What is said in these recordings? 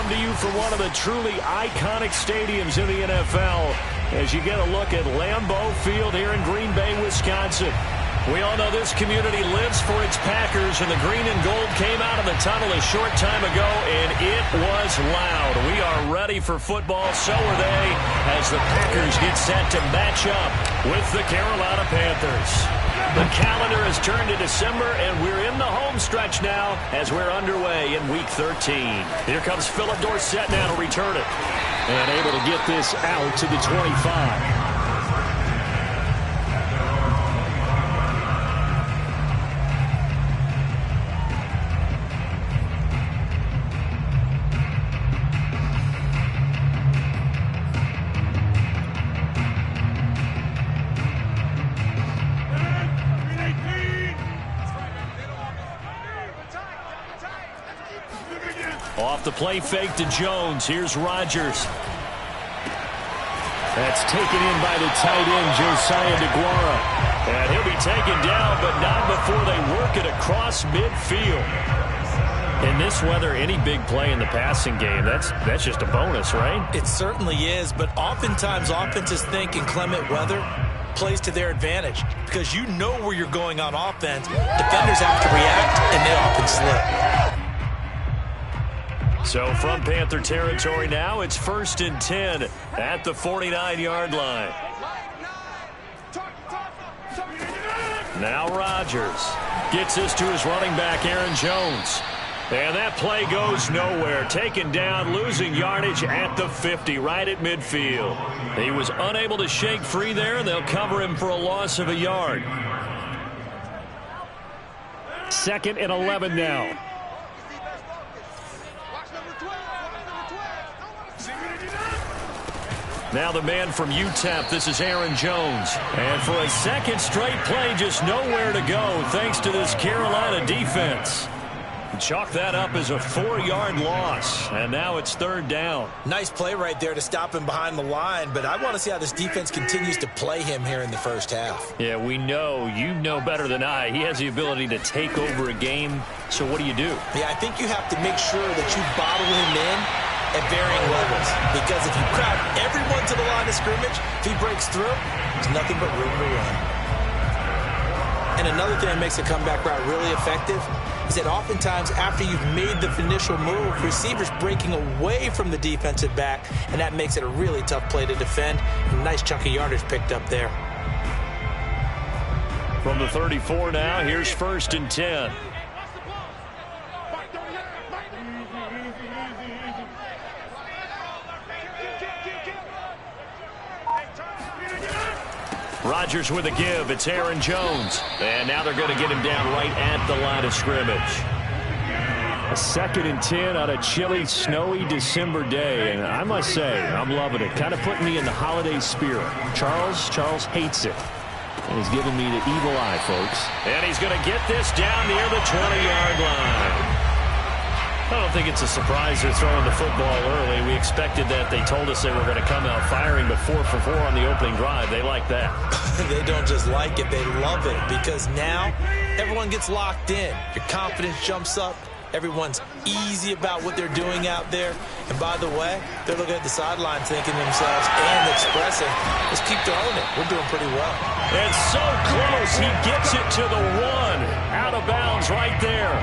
to you from one of the truly iconic stadiums in the NFL as you get a look at Lambeau Field here in Green Bay, Wisconsin. We all know this community lives for its Packers, and the green and gold came out of the tunnel a short time ago, and it was loud. We are ready for football, so are they, as the Packers get set to match up with the Carolina Panthers. The calendar has turned to December, and we're in the home stretch now as we're underway in Week 13. Here comes Philip Dorsett now to return it, and able to get this out to the 25. Off the play fake to Jones. Here's Rodgers. That's taken in by the tight end, Josiah DeGuara. And he'll be taken down, but not before they work it across midfield. In this weather, any big play in the passing game, that's just a bonus, right? It certainly is, but oftentimes offenses think inclement weather plays to their advantage because you know where you're going on offense. Defenders have to react, and they often slip. So from Panther territory now, it's 1st and 10 at the 49-yard line. Now Rodgers gets this to his running back, Aaron Jones. And that play goes nowhere. Taken down, losing yardage at the 50, right at midfield. He was unable to shake free there, and they'll cover him for a loss of a yard. 2nd and 11 now. Now the man from UTEP, this is Aaron Jones. And for a second straight play, just nowhere to go thanks to this Carolina defense. Chalk that up as a 4-yard loss, and now it's 3rd down. Nice play right there to stop him behind the line, but I want to see how this defense continues to play him here in the first half. Yeah, we know. You know better than I. He has the ability to take over a game, so what do you do? Yeah, I think you have to make sure that you bottle him in at varying levels, because if you crowd everyone to the line of scrimmage, if he breaks through, there's nothing but room to run. And another thing that makes a comeback route really effective is that oftentimes after you've made the initial move, receivers breaking away from the defensive back, and that makes it a really tough play to defend. A nice chunk of yardage picked up there. From the 34 now, here's 1st and 10. Rodgers with a give. It's Aaron Jones. And now they're going to get him down right at the line of scrimmage. A 2nd and 10 on a chilly, snowy December day. And I must say, I'm loving it. Kind of putting me in the holiday spirit. Charles hates it. And he's giving me the evil eye, folks. And he's going to get this down near the 20-yard line. I don't think it's a surprise they're throwing the football early. We expected that. They told us they were going to come out firing, but 4 for 4 on the opening drive. They like that. They don't just like it, they love it, because now everyone gets locked in. Your confidence jumps up. Everyone's easy about what they're doing out there. And by the way, they're looking at the sideline thinking to themselves and expressing, let's keep throwing it. We're doing pretty well. And so close. He gets it to the 1. Out of bounds right there.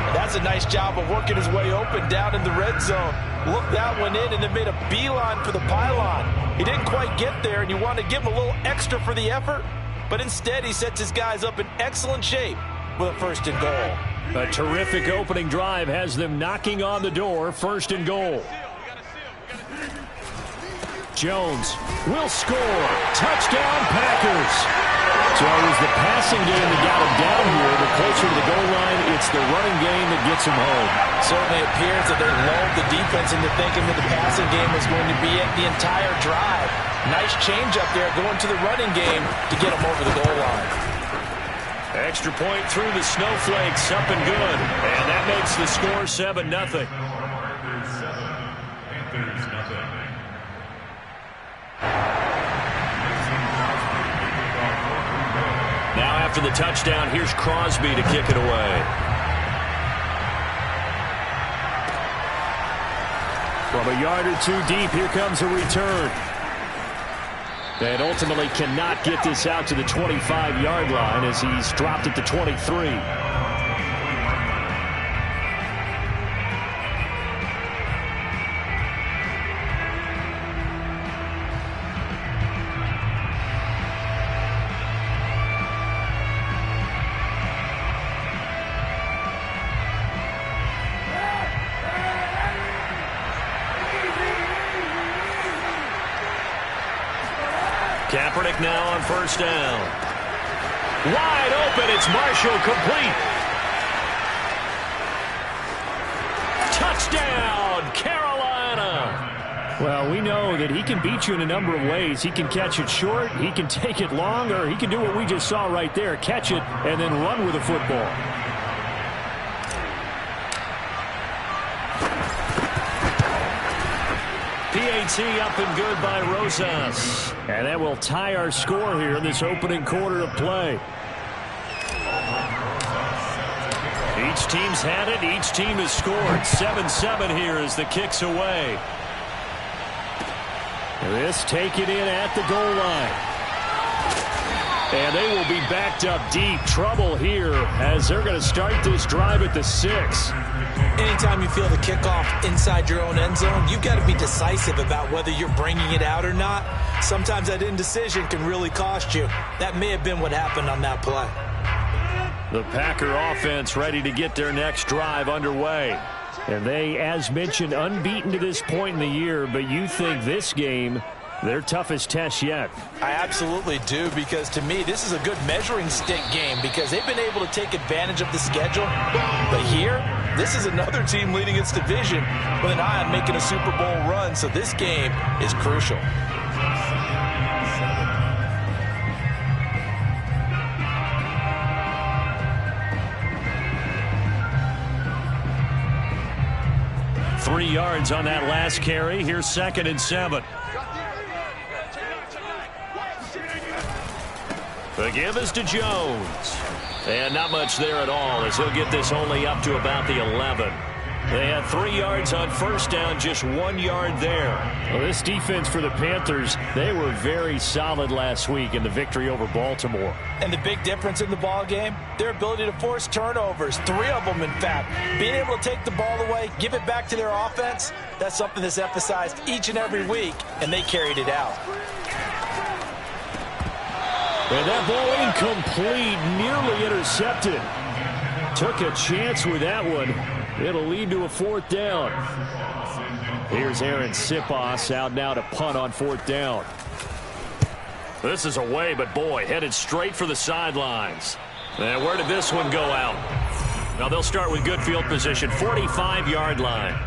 That's a nice job of working his way open down in the red zone. Looked that one in and then made a beeline for the pylon. He didn't quite get there, and you want to give him a little extra for the effort, but instead he sets his guys up in excellent shape with a 1st and goal. A terrific opening drive has them knocking on the door. 1st and goal. Jones will score. Touchdown, Packers. So it was the passing game that got him down here. The closer to the goal line, it's the running game that gets him home. Certainly appears that they lulled the defense into thinking that the passing game was going to be it the entire drive. Nice change up there going to the running game to get him over the goal line. Extra point through the snowflakes, up and good. And that makes the score 7-0. Now after the touchdown, here's Crosby to kick it away. a yard or two deep. Here comes a return. And ultimately cannot get this out to the 25-yard line as he's dropped it to 23. Kaepernick now on first down. Wide open. It's Marshall, complete. Touchdown, Carolina. Well, we know that he can beat you in a number of ways. He can catch it short, he can take it long, or he can do what we just saw right there, catch it and then run with the football. PAT up and good by Rosas. And that will tie our score here in this opening quarter of play. Each team's had it. Each team has scored. 7-7 here as the kick's away. This taken in at the goal line. And they will be backed up deep. Trouble here as they're going to start this drive at the 6. Anytime you feel the kickoff inside your own end zone, you've got to be decisive about whether you're bringing it out or not. Sometimes that indecision can really cost you. That may have been what happened on that play. The Packer offense ready to get their next drive underway. And they, as mentioned, unbeaten to this point in the year, but you think this game their toughest test yet. I absolutely do, because to me this is a good measuring stick game because they've been able to take advantage of the schedule. But here, this is another team leading its division with an eye on making a Super Bowl run, so this game is crucial. Three yards on that last carry. Here's 2nd and 7. The give is to Jones. And not much there at all as he'll get this only up to about the 11. They had 3 yards on first down, just 1 yard there. Well, this defense for the Panthers, they were very solid last week in the victory over Baltimore. And the big difference in the ball game, their ability to force turnovers, 3 of them in fact. Being able to take the ball away, give it back to their offense, that's something that's emphasized each and every week, and they carried it out. And that ball incomplete, nearly intercepted. Took a chance with that one. It'll lead to a 4th down. Here's Aaron Siposs out now to punt on 4th down. This is away, but boy, headed straight for the sidelines. And where did this one go out? Now they'll start with good field position, 45-yard line.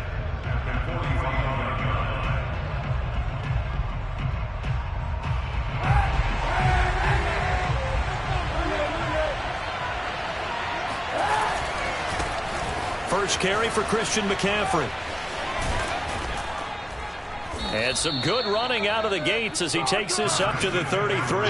First carry for Christian McCaffrey. And some good running out of the gates as he takes this up to the 33.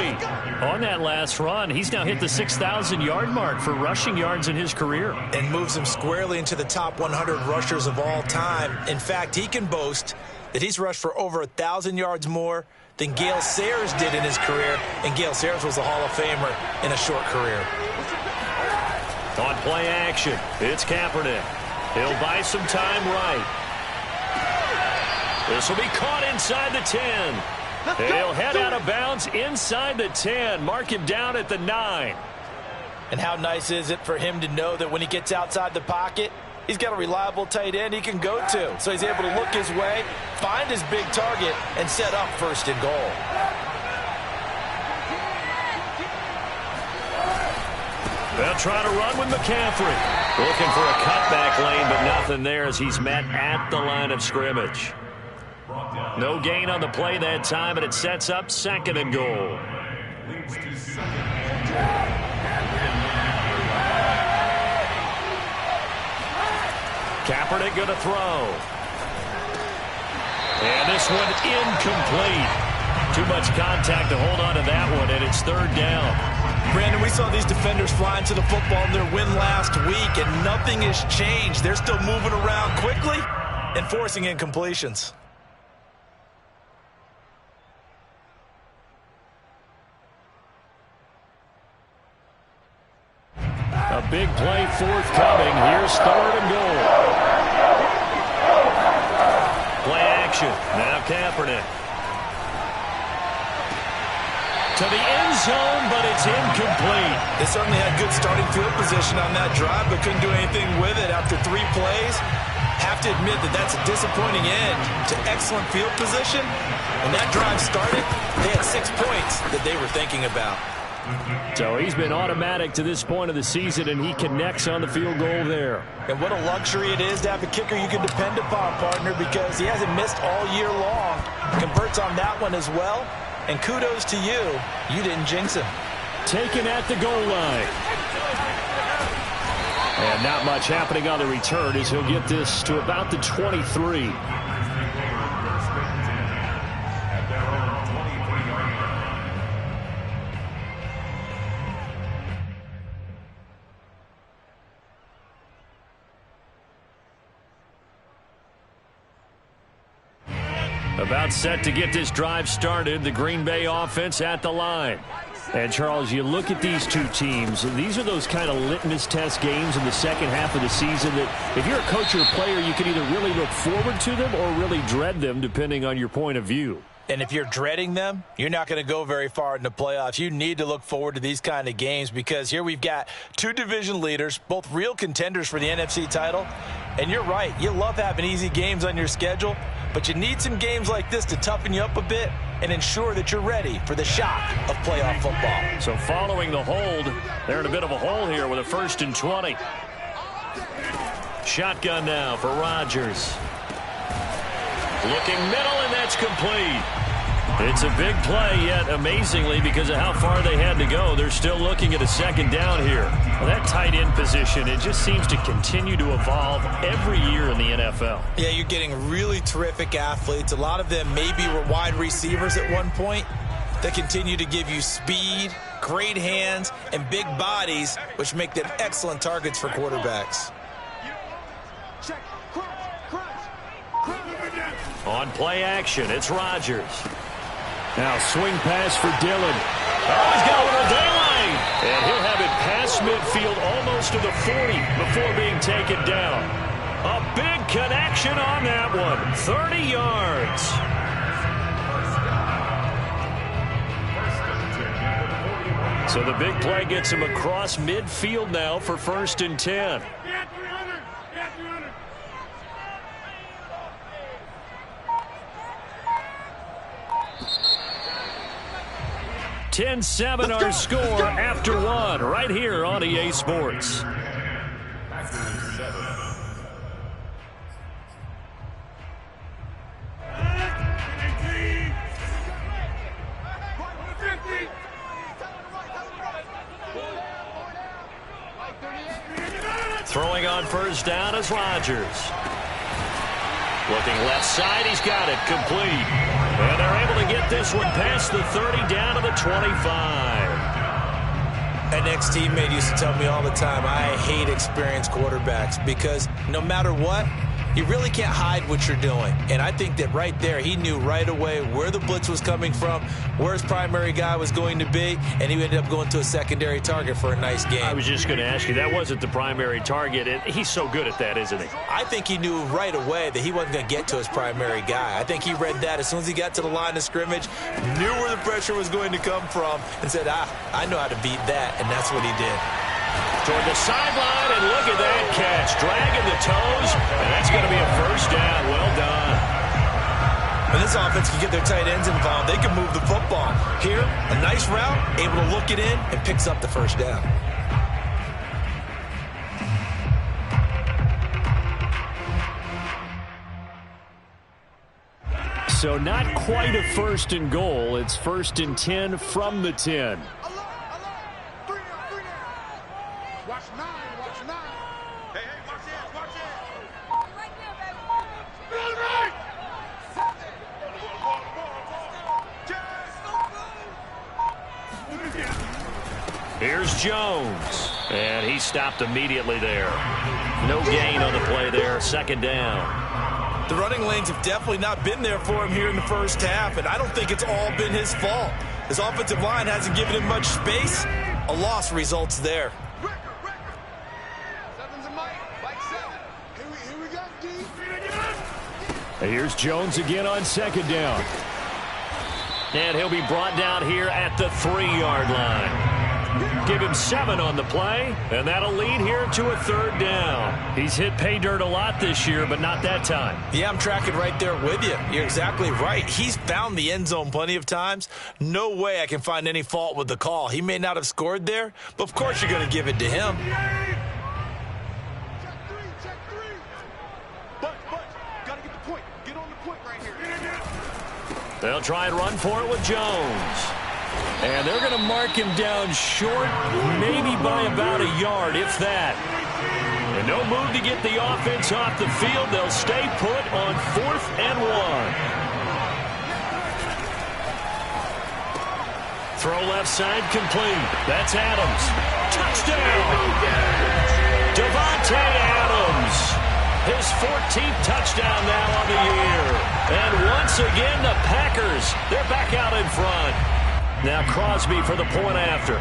On that last run, he's now hit the 6,000-yard mark for rushing yards in his career. And moves him squarely into the top 100 rushers of all time. In fact, he can boast that he's rushed for over 1,000 yards more than Gale Sayers did in his career. And Gale Sayers was a Hall of Famer in a short career. On play action, it's Kaepernick. He'll buy some time right. This will be caught inside the 10. He'll head out of bounds inside the 10. Mark him down at the 9. And how nice is it for him to know that when he gets outside the pocket, he's got a reliable tight end he can go to. So he's able to look his way, find his big target, and set up 1st and goal. They'll try to run with McCaffrey. Looking for a cutback lane, but nothing there as he's met at the line of scrimmage. No gain on the play that time, and it sets up 2nd and goal. Kaepernick going to throw. And this one incomplete. Too much contact to hold on to that one, and it's 3rd down. Brandon, we saw these defenders flying to the football in their win last week, and nothing has changed. They're still moving around quickly and forcing incompletions. big play forthcoming. Here's 3rd and goal. Play action. Now Kaepernick. To the end zone, but it's incomplete. They certainly had good starting field position on that drive, but couldn't do anything with it after 3 plays. Have to admit that that's a disappointing end to excellent field position. When that drive started, they had 6 points that they were thinking about. So he's been automatic to this point of the season, and he connects on the field goal there. And what a luxury it is to have a kicker you can depend upon, partner, because he hasn't missed all year long. Converts on that one as well. And kudos to you. You didn't jinx him. Taken at the goal line. And not much happening on the return as he'll get this to about the 23. About set to get this drive started, the Green Bay offense at the line. And, Charles, you look at these two teams, these are those kind of litmus test games in the second half of the season that if you're a coach or a player, you can either really look forward to them or really dread them, depending on your point of view. And if you're dreading them, you're not going to go very far in the playoffs. You need to look forward to these kind of games because here we've got 2 division leaders, both real contenders for the NFC title. And you're right, you love having easy games on your schedule, but you need some games like this to toughen you up a bit and ensure that you're ready for the shock of playoff football. So following the hold, they're in a bit of a hole here with a 1st and 20. Shotgun now for Rodgers. Looking middle, and that's complete. It's a big play, yet amazingly, because of how far they had to go, they're still looking at a 2nd down here. Well, that tight end position, it just seems to continue to evolve every year in the NFL. Yeah, you're getting really terrific athletes. A lot of them maybe were wide receivers at one point. They continue to give you speed, great hands, and big bodies, which make them excellent targets for quarterbacks. On play action, it's Rodgers. Now swing pass for Dillon. Oh, he's got a little daylight. And he'll have it past midfield almost to the 40 before being taken down. A big connection on that one. 30 yards. So the big play gets him across midfield now for 1st and 10. 10-7 our score after 1 right here on EA Sports. Throwing on 1st down is Rodgers. Looking left side, he's got it complete. And they're able to get this one past the 30 down to the 25. An ex-teammate used to tell me all the time, I hate experienced quarterbacks because no matter what, you really can't hide what you're doing. And I think that right there, he knew right away where the blitz was coming from, where his primary guy was going to be, and he ended up going to a secondary target for a nice game. I was just going to ask you, that wasn't the primary target, and he's so good at that, isn't he? I think he knew right away that he wasn't going to get to his primary guy. I think he read that as soon as he got to the line of scrimmage, knew where the pressure was going to come from, and said, I know how to beat that, and that's what he did. Toward the sideline, and look at that catch. Dragging the toes, and that's going to be a 1st down. Well done. When this offense can get their tight ends involved, they can move the football. Here, a nice route, able to look it in, and picks up the 1st down. So not quite a 1st and goal. It's 1st and 10 from the 10. Here's Jones, and he stopped immediately there. No gain on the play there, 2nd down. The running lanes have definitely not been there for him here in the 1st half, and I don't think it's all been his fault. His offensive line hasn't given him much space. A loss results there. Here's Jones again on second down. And he'll be brought down here at the 3-yard line. Give him 7 on the play, and that'll lead here to a 3rd down. He's hit pay dirt a lot this year, but not that time. Yeah, I'm tracking right there with you. You're exactly right. He's found the end zone plenty of times. No way I can find any fault with the call. He may not have scored there, but of course you're going to give it to him. Check three. But, got to get the point. Get on the point right here. They'll try and run for it with Jones. And they're going to mark him down short, maybe by about a yard, if that. And no move to get the offense off the field. They'll stay put on 4th and 1. Throw left side complete. That's Adams. Touchdown! Devontae Adams. His 14th touchdown now on the year. And once again, the Packers, they're back out in front. Now Crosby for the point after.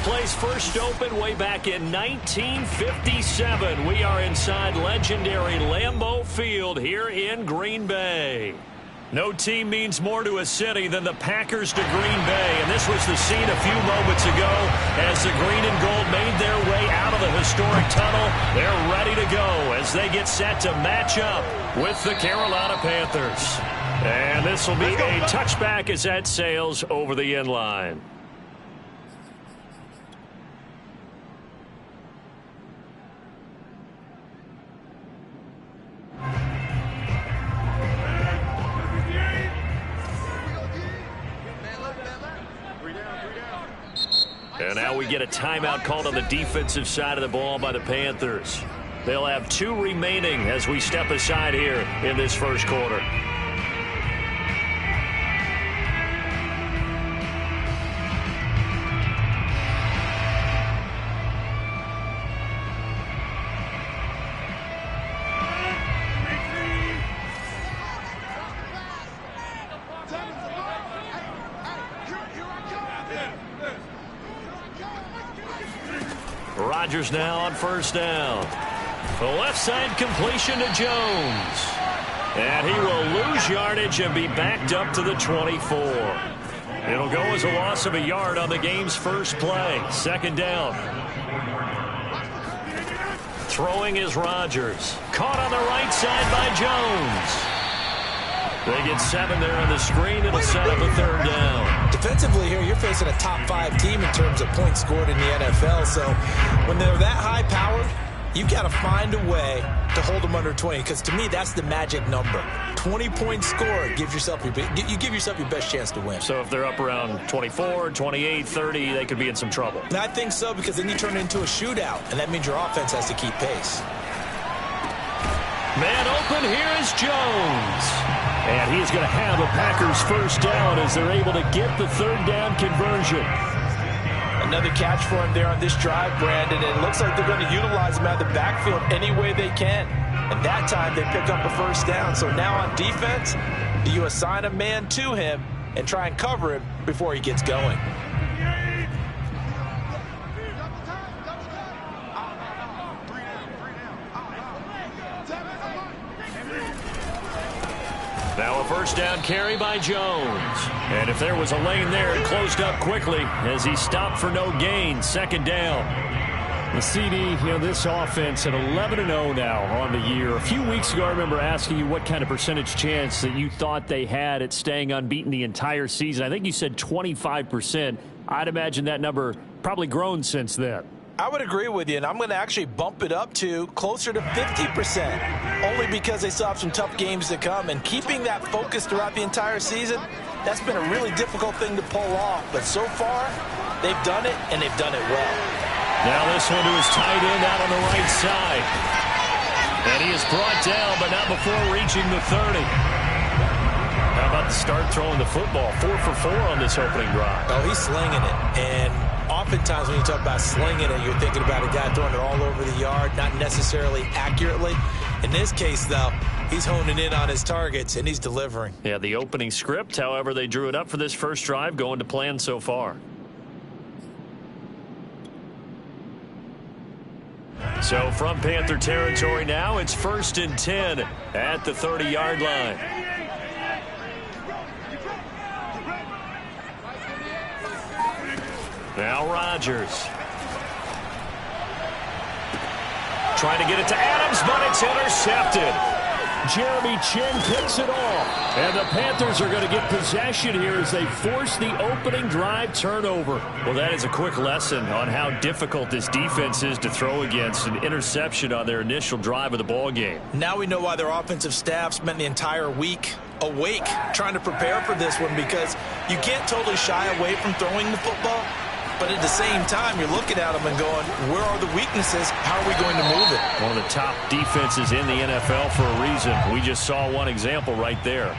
Place first opened way back in 1957. We are inside legendary Lambeau Field here in Green Bay. No team means more to a city than the Packers to Green Bay, and this was the scene a few moments ago as the green and gold made their way out of the historic tunnel. They're ready to go as they get set to match up with the Carolina Panthers. And this will be a touchback as that sails over the end line. And now we get a timeout called on the defensive side of the ball by the Panthers. They'll have 2 remaining as we step aside here in this first quarter. Rodgers now on first down. The left side completion to Jones. And he will lose yardage and be backed up to the 24. It'll go as a loss of a yard on the game's first play. Second down. Throwing is Rodgers. Caught on the right side by Jones. They get 7 there on the screen. It'll set up a third down. Defensively here, you're facing a top 5 team in terms of points scored in the NFL. So when they're that high-powered, you got to find a way to hold them under 20. Because to me, that's the magic number. 20 points scored, you give yourself your best chance to win. So if they're up around 24, 28, 30, they could be in some trouble. And I think so, because then you turn it into a shootout, and that means your offense has to keep pace. Man open, here is Jones. And he's going to have a Packers first down as they're able to get the third down conversion. Another catch for him there on this drive, Brandon, and it looks like they're going to utilize him out of the backfield any way they can. And that time they pick up a first down. So now on defense, you assign a man to him and try and cover him before he gets going. Now a first down carry by Jones. And if there was a lane there, it closed up quickly as he stopped for no gain. Second down. The CD, this offense at 11-0 now on the year. A few weeks ago, I remember asking you what kind of percentage chance that you thought they had at staying unbeaten the entire season. I think you said 25%. I'd imagine that number probably grown since then. I would agree with you, and I'm going to actually bump it up to closer to 50%, only because they still have some tough games to come. And keeping that focus throughout the entire season, that's been a really difficult thing to pull off. But so far, they've done it, and they've done it well. Now this one to his tight end out on the right side. And he is brought down, but not before reaching the 30. How about the start throwing the football? 4 for 4 on this opening drive. Oh, he's slinging it. And oftentimes when you talk about slinging it, you're thinking about a guy throwing it all over the yard, not necessarily accurately. In this case, though, he's honing in on his targets, and he's delivering. Yeah, the opening script, however, they drew it up for this first drive, going to plan so far. So from Panther territory now, it's 1st and 10 at the 30-yard line. Now Rodgers. Trying to get it to Adams, but it's intercepted. Jeremy Chin picks it off. And the Panthers are going to get possession here as they force the opening drive turnover. Well, that is a quick lesson on how difficult this defense is to throw against. An interception on their initial drive of the ball game. Now we know why their offensive staff spent the entire week awake trying to prepare for this one, because you can't totally shy away from throwing the football. But at the same time, you're looking at them and going, where are the weaknesses? How are we going to move it? One of the top defenses in the NFL for a reason. We just saw one example right there.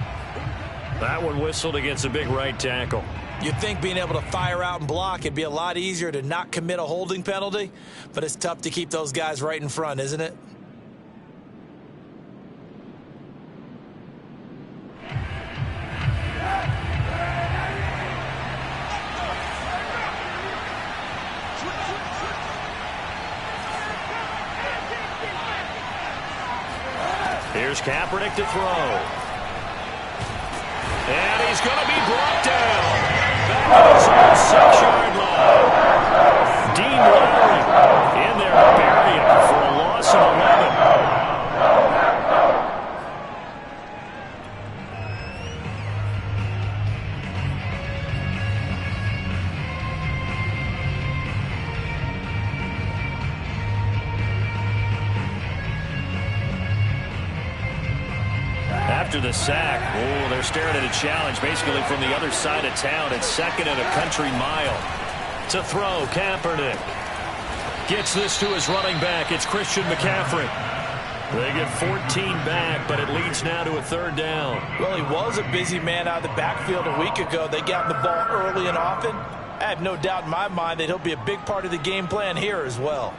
That one whistled against a big right tackle. You'd think being able to fire out and block, it'd be a lot easier to not commit a holding penalty. But it's tough to keep those guys right in front, isn't it? Here's Kaepernick to throw. And he's going to be brought down. Back at his own 6-yard line. Dean Lowry in there burying for a loss of 11. After the sack, they're staring at a challenge basically from the other side of town. It's 2nd and a country mile. To throw, Kaepernick. Gets this to his running back. It's Christian McCaffrey. They get 14 back, but it leads now to a 3rd down. Well, he was a busy man out of the backfield a week ago. They got the ball early and often. I have no doubt in my mind that he'll be a big part of the game plan here as well.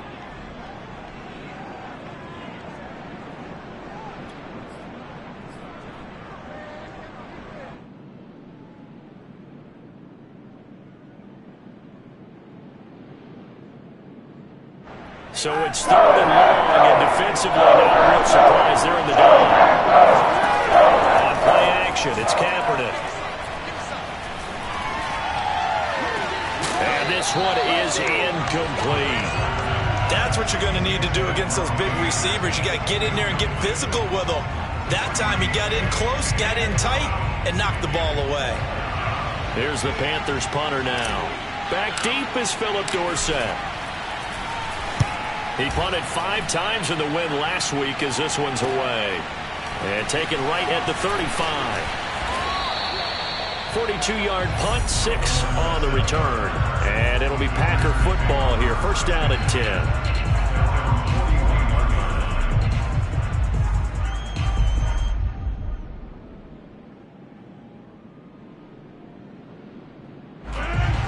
So it's 3rd and long, and defensively, not a real surprise there in the dome. On play action, it's Kaepernick. And this one is incomplete. That's what you're going to need to do against those big receivers. You got to get in there and get physical with them. That time he got in close, got in tight, and knocked the ball away. Here's the Panthers punter now. Back deep is Philip Dorsett. He punted 5 times in the win last week as this one's away. And taken right at the 35. 42-yard punt, 6 on the return. And it'll be Packer football here. 1st down and 10.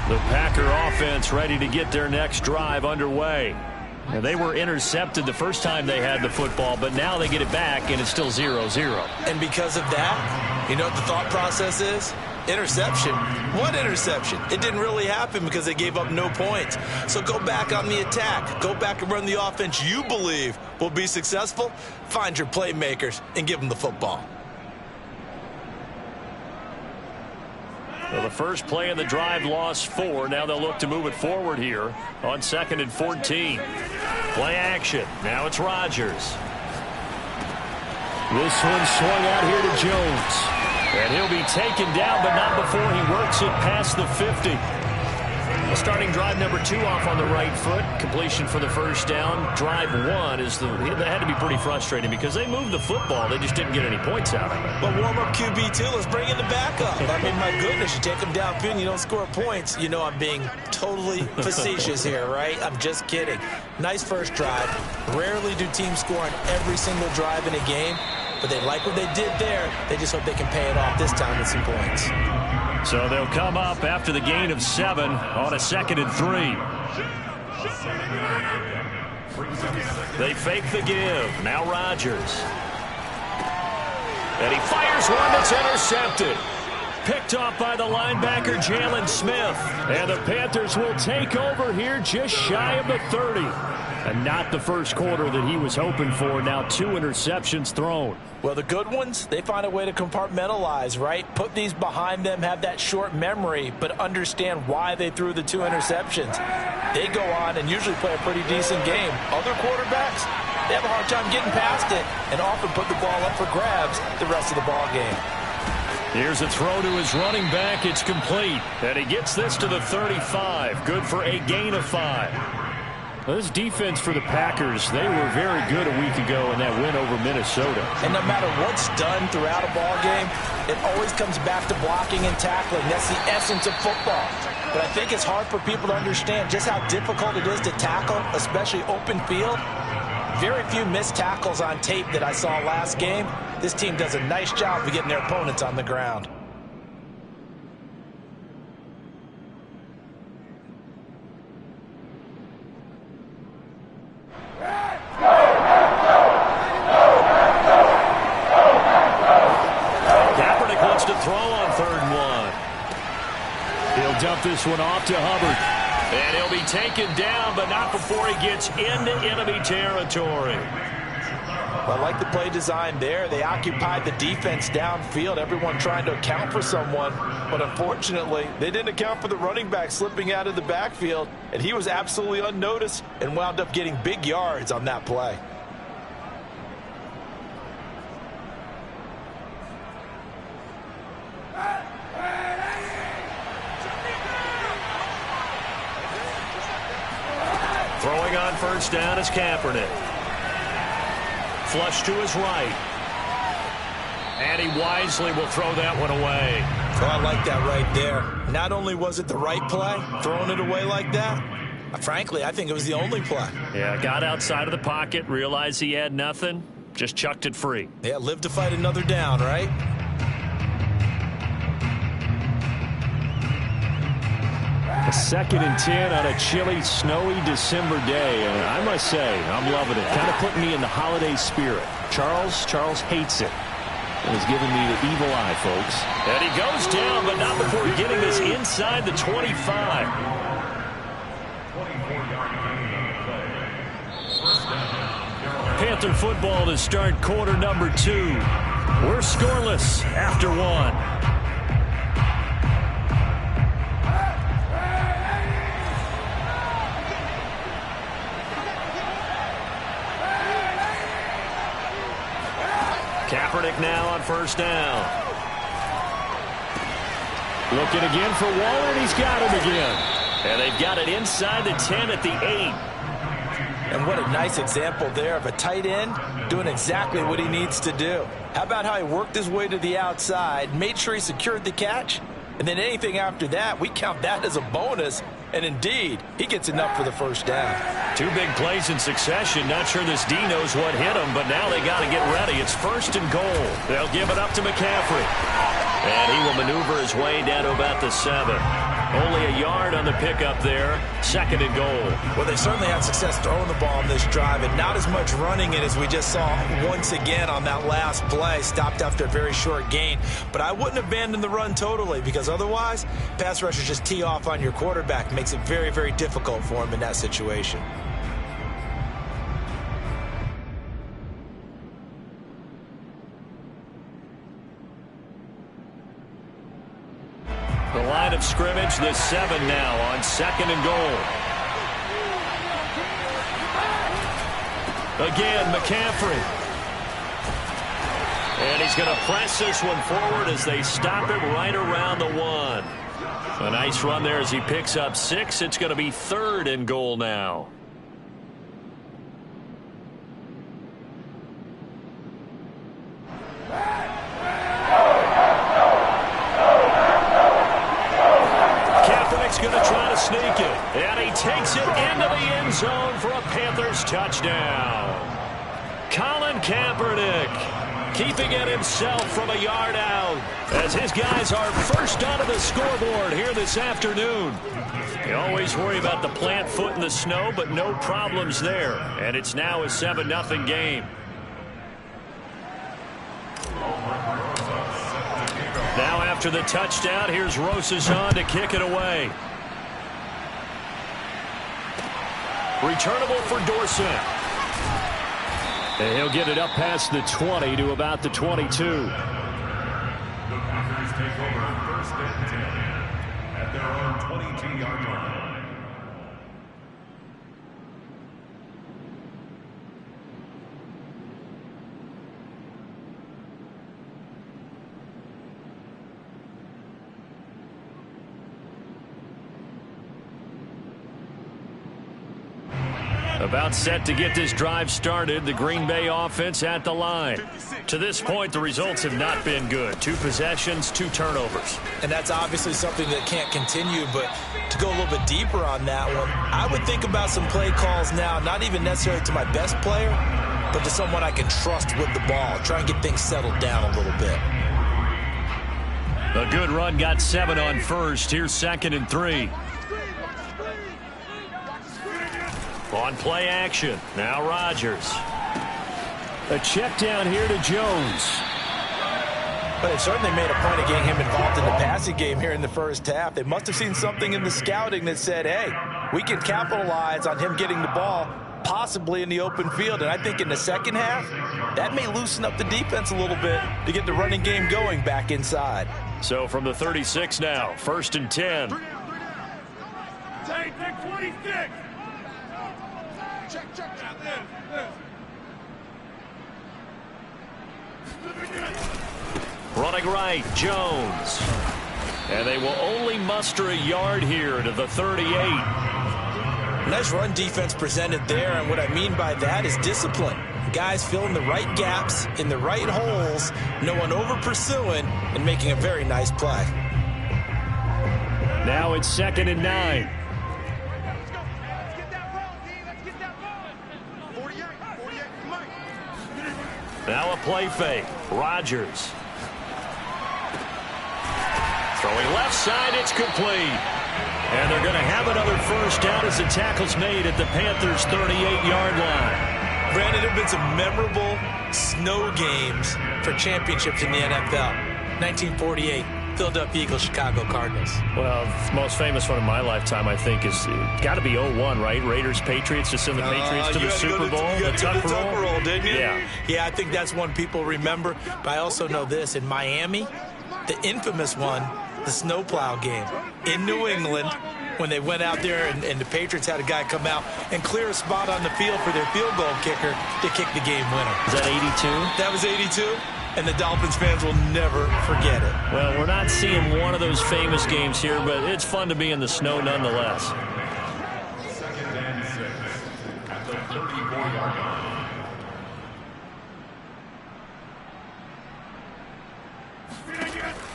The Packer offense ready to get their next drive underway. And they were intercepted the first time they had the football, but now they get it back, and it's still 0-0. And because of that, you know what the thought process is? Interception. What interception? It didn't really happen because they gave up no points. So go back on the attack. Go back and run the offense you believe will be successful. Find your playmakers and give them the football. Well, the first play in the drive lost 4. Now they'll look to move it forward here on 2nd and 14. Play action. Now it's Rodgers. This one swung out here to Jones. And he'll be taken down, but not before he works it past the 50. Well, starting drive number 2 off on the right foot. Completion for the 1st down. Drive 1 is that had to be pretty frustrating because they moved the football. They just didn't get any points out of it. But warm-up QB2, let's bring in the backup. I mean, my goodness, you take them downfield and you don't score points. You know I'm being totally facetious here, right? I'm just kidding. Nice first drive. Rarely do teams score on every single drive in a game, but they like what they did there. They just hope they can pay it off this time with some points. So they'll come up after the gain of 7 on a 2nd and 3. They fake the give. Now Rodgers. And he fires one that's intercepted. Picked off by the linebacker, Jalen Smith. And the Panthers will take over here just shy of the 30. And not the first quarter that he was hoping for. Now 2 interceptions thrown. Well, the good ones, they find a way to compartmentalize, right? Put these behind them, have that short memory, but understand why they threw the 2 interceptions. They go on and usually play a pretty decent game. Other quarterbacks, they have a hard time getting past it and often put the ball up for grabs the rest of the ball game. Here's a throw to his running back. It's complete. And he gets this to the 35. Good for a gain of 5. Well, this defense for the Packers, they were very good a week ago in that win over Minnesota. And no matter what's done throughout a ball game, it always comes back to blocking and tackling. That's the essence of football. But I think it's hard for people to understand just how difficult it is to tackle, especially open field. Very few missed tackles on tape that I saw last game. This team does a nice job of getting their opponents on the ground. Kaepernick wants to throw on 3rd and 1. He'll dump this one off to Hubbard. And he'll be taken down, but not before he gets into enemy territory. Well, I like the play design there. They occupied the defense downfield, everyone trying to account for someone. But unfortunately, they didn't account for the running back slipping out of the backfield. And he was absolutely unnoticed and wound up getting big yards on that play. Throwing on 1st down is Kaepernick. Flush to his right. And he wisely will throw that one away. Oh, I like that right there. Not only was it the right play, throwing it away like that, Frankly, I think it was the only play. Yeah, got outside of the pocket, realized he had nothing, just chucked it free. Yeah, live to fight another down, right? A 2nd and 10 on a chilly, snowy December day. And I must say, I'm loving it. Kind of putting me in the holiday spirit. Charles hates it. And is giving me the evil eye, folks. And he goes down, but not before getting this inside the 25. Panther football to start quarter number 2. We're scoreless after 1. Kaepernick now on 1st down. Looking again for Waller, and he's got him again. And they've got it inside the 10 at the 8. And what a nice example there of a tight end doing exactly what he needs to do. How about how he worked his way to the outside, made sure he secured the catch, and then anything after that, we count that as a bonus. And indeed, he gets enough for the 1st down. 2 big plays in succession. Not sure this D knows what hit him, but now they got to get ready. It's 1st and goal. They'll give it up to McCaffrey. And he will maneuver his way down to about the 7. Only a yard on the pickup there. 2nd and goal. Well, they certainly had success throwing the ball on this drive, and not as much running it as we just saw once again on that last play. Stopped after a very short gain. But I wouldn't abandon the run totally, because otherwise, pass rushers just tee off on your quarterback. Makes it very, very difficult for him in that situation. The line of scrimmage, the 7 now on 2nd and goal. Again, McCaffrey. And he's going to press this one forward as they stop it right around the 1. A nice run there as he picks up 6. It's going to be 3rd and goal now. Going to try to sneak it, and he takes it into the end zone for a Panthers touchdown. Colin Kaepernick keeping it himself from a yard out as his guys are first onto the scoreboard here this afternoon. You always worry about the plant foot in the snow, but no problems there, and it's now a 7-0 game. Now after the touchdown, here's Rosas on to kick it away. Returnable for Dorsett. And he'll get it up past the 20 to about the 22. The Packers take over 1st and 10 at their own 22-yard line. About set to get this drive started. The Green Bay offense at the line. To this point, the results have not been good. 2 possessions, 2 turnovers. And that's obviously something that can't continue, but to go a little bit deeper on that one, I would think about some play calls now, not even necessarily to my best player, but to someone I can trust with the ball. Try and get things settled down a little bit. A good run got 7 on 1st. Here's 2nd and 3. On play action. Now Rodgers. A check down here to Jones. But it certainly made a point of getting him involved in the passing game here in the 1st half. They must have seen something in the scouting that said, hey, we can capitalize on him getting the ball possibly in the open field. And I think in the 2nd half, that may loosen up the defense a little bit to get the running game going back inside. So from the 36 now, 1st and 10. Take 26. Check. Running right, Jones. And they will only muster a yard here to the 38. Nice run defense presented there, and what I mean by that is discipline. Guys filling the right gaps in the right holes, no one over pursuing, and making a very nice play. Now it's 2nd and 9. Now a play fake. Rodgers. Throwing left side, it's complete. And they're going to have another first down as the tackle's made at the Panthers' 38-yard line. Brandon, there have been some memorable snow games for championships in the NFL. 1948, Philadelphia Eagles, Chicago Cardinals. Well, the most famous one in my lifetime, I think, is got to be 01, right? Raiders, Patriots, to send the Patriots to the Super Bowl. You got to go to the Tuck roll, didn't you? Yeah. Yeah, I think that's one people remember. But I also know this. In Miami, the infamous one, the snowplow game in New England, when they went out there and the Patriots had a guy come out and clear a spot on the field for their field goal kicker to kick the game winner. Is that 82? That was 82, and the Dolphins fans will never forget it. Well, we're not seeing one of those famous games here, but it's fun to be in the snow nonetheless. Second and 6 at the 34-yard line.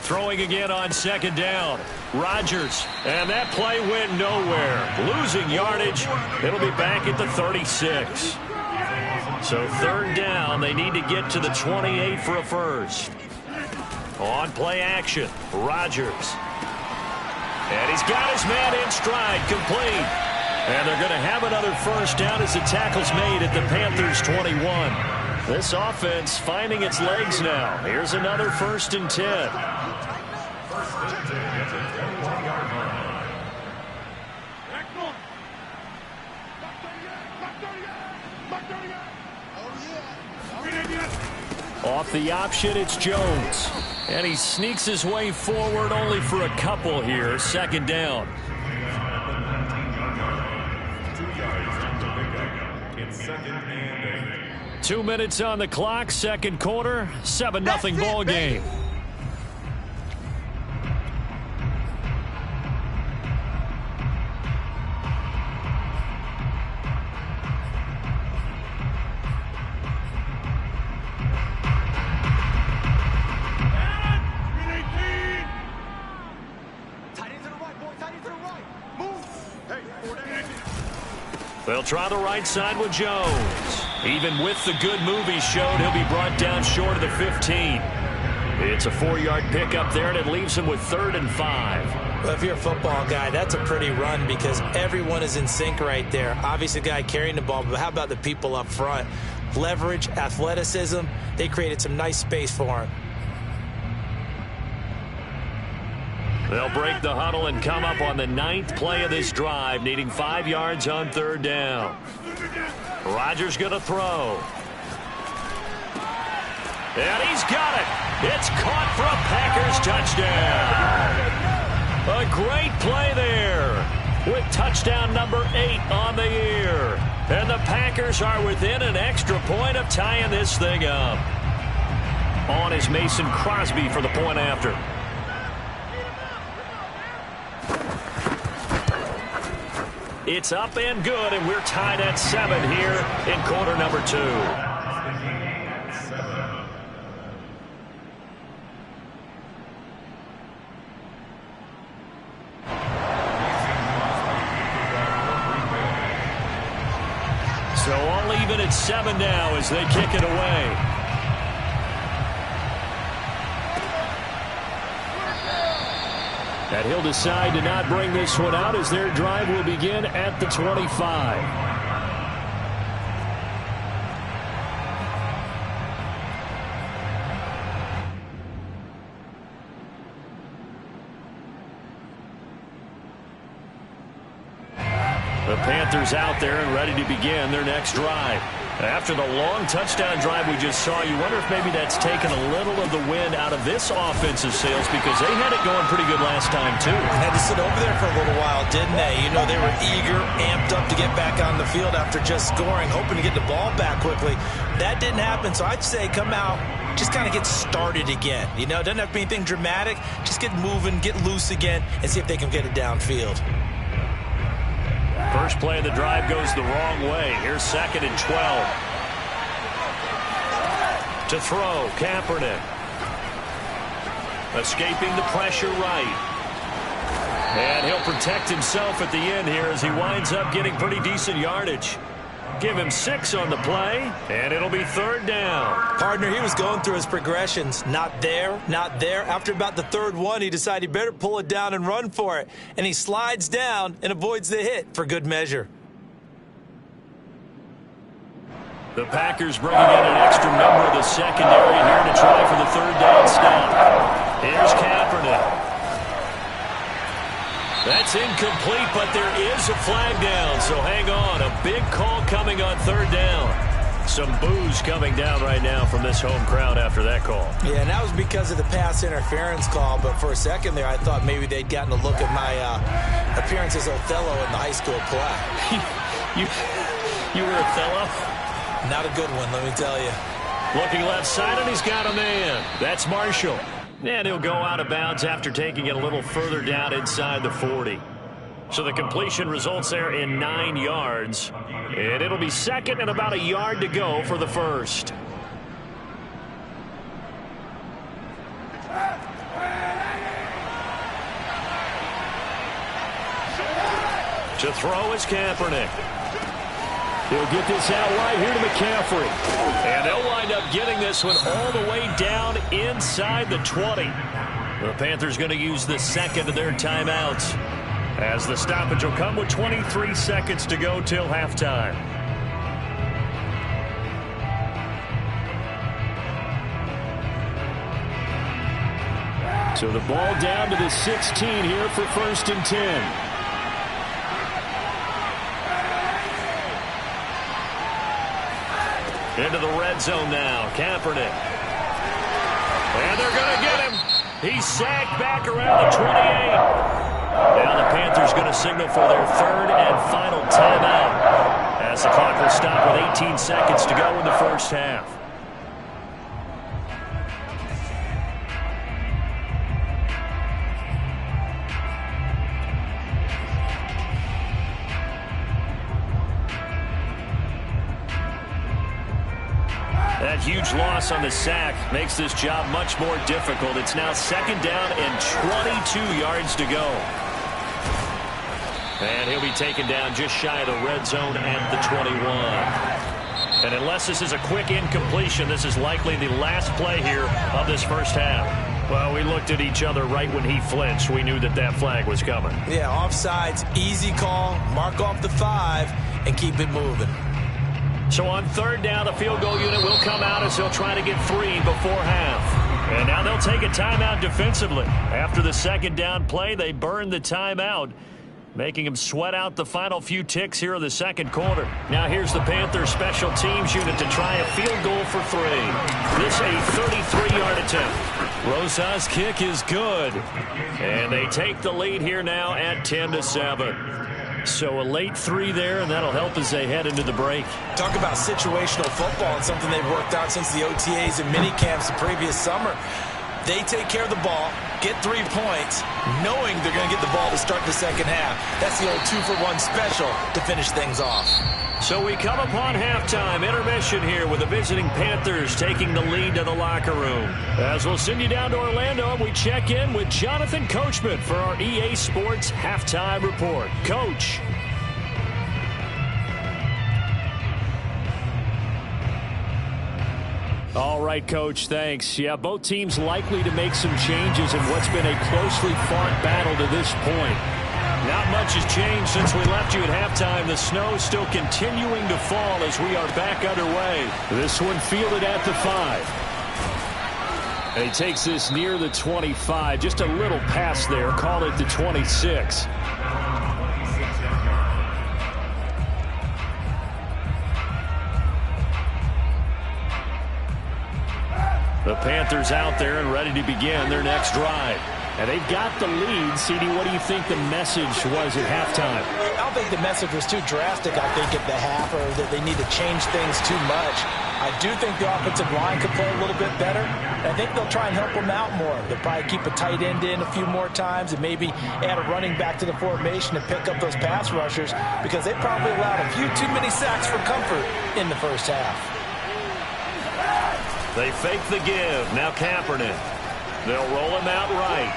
Throwing again on second down. Rodgers. And that play went nowhere. Losing yardage. It'll be back at the 36. So third down. They need to get to the 28 for a first. On play action. Rodgers. And he's got his man in stride. Complete. And they're going to have another first down as the tackle's made at the Panthers' 21. This offense finding its legs now. Here's another 1st and 10. Off the option, it's Jones. And he sneaks his way forward only for a couple here. Second down. 2 minutes on the clock, second quarter, 7-0 ball game. They'll try the right side with Jones. Even with the good move he showed, he'll be brought down short of the 15. It's a 4-yard pickup there, and it leaves him with 3rd and 5. Well, if you're a football guy, that's a pretty run because everyone is in sync right there. Obviously, the guy carrying the ball, but how about the people up front? Leverage, athleticism, they created some nice space for him. They'll break the huddle and come up on the 9th play of this drive, needing 5 yards on third down. Rodgers going to throw. And he's got it. It's caught for a Packers touchdown. A great play there with touchdown number 8 on the year. And the Packers are within an extra point of tying this thing up. On is Mason Crosby for the point after. It's up and good, and we're tied at 7 here in quarter number 2. So all even at 7 now as they kick it away. And he'll decide to not bring this one out as their drive will begin at the 25. The Panthers out there and ready to begin their next drive. After the long touchdown drive we just saw, you wonder if maybe that's taken a little of the wind out of this offensive sails because they had it going pretty good last time, too. Had to sit over there for a little while, didn't they? You know, they were eager, amped up to get back on the field after just scoring, hoping to get the ball back quickly. That didn't happen, so I'd say come out, just kind of get started again. You know, it doesn't have to be anything dramatic. Just get moving, get loose again, and see if they can get it downfield. First play of the drive goes the wrong way. Here's 2nd and 12. To throw, Kaepernick. Escaping the pressure right. And he'll protect himself at the end here as he winds up getting pretty decent yardage. Give him 6 on the play, and it'll be 3rd down. Partner, he was going through his progressions. Not there, not there. After about the 3rd one, he decided he better pull it down and run for it. And he slides down and avoids the hit for good measure. The Packers bringing in an extra member of the secondary here to try for the 3rd down stop. Here's Kaepernick. That's incomplete, but there is a flag down, so hang on. A big call coming on 3rd down. Some boos coming down right now from this home crowd after that call. Yeah, and that was because of the pass interference call, but for a second there I thought maybe they'd gotten a look at my appearance as Othello in the high school play. You were Othello? Not a good one, let me tell you. Looking left side, and he's got a man. That's Marshall. And he'll go out of bounds after taking it a little further down inside the 40. So the completion results there in 9 yards. And it'll be 2nd and about a yard to go for the 1st. To throw is Kaepernick. He'll get this out wide here to Mccaffrey. And they'll wind up getting this one all the way down inside the 20. The Panthers going to use the 2nd of their timeouts, as the stoppage will come with 23 seconds to go till halftime. So the ball down to the 16 here for 1st and 10. Into the red zone now, Kaepernick. And they're going to get him. He's sacked back around the 28. Now the Panthers going to signal for their 3rd and final timeout, as the clock will stop with 18 seconds to go in the 1st half. That huge loss on the sack makes this job much more difficult. It's now 2nd down and 22 yards to go. And he'll be taken down just shy of the red zone at the 21. And unless this is a quick incompletion, this is likely the last play here of this 1st half. Well, we looked at each other right when he flinched. We knew that that flag was coming. Yeah, offsides, easy call, mark off the 5, and keep it moving. So on 3rd down, the field goal unit will come out as they'll try to get 3 before half. And now they'll take a timeout defensively. After the 2nd down play, they burn the timeout, making them sweat out the final few ticks here in the 2nd quarter. Now here's the Panthers special teams unit to try a field goal for 3. This a 33-yard attempt. Rosas' kick is good. And they take the lead here now at 10-7. So a late 3 there, and that'll help as they head into the break. Talk about situational football and something they've worked out since the OTAs and mini camps the previous summer. They take care of the ball, get 3 points, knowing they're going to get the ball to start the 2nd half. That's the old 2-for-1 special to finish things off. So we come upon halftime intermission here with the visiting Panthers taking the lead to the locker room. As we'll send you down to Orlando, and we check in with Jonathan Coachman for our EA Sports Halftime Report. Coach. All right, Coach, thanks. Yeah, both teams likely to make some changes in what's been a closely fought battle to this point. Not much has changed since we left you at halftime. The snow still continuing to fall as we are back underway. This one fielded at the 5. And he takes this near the 25. Just a little pass there. Call it the 26. The Panthers out there and ready to begin their next drive. And they've got the lead. CD, what do you think the message was at halftime? I don't think the message was too drastic, I think, at the half, or that they need to change things too much. I do think the offensive line could play a little bit better. I think they'll try and help them out more. They'll probably keep a tight end in a few more times and maybe add a running back to the formation and pick up those pass rushers, because they probably allowed a few too many sacks for comfort in the 1st half. They fake the give. Now Kaepernick. They'll roll him out right.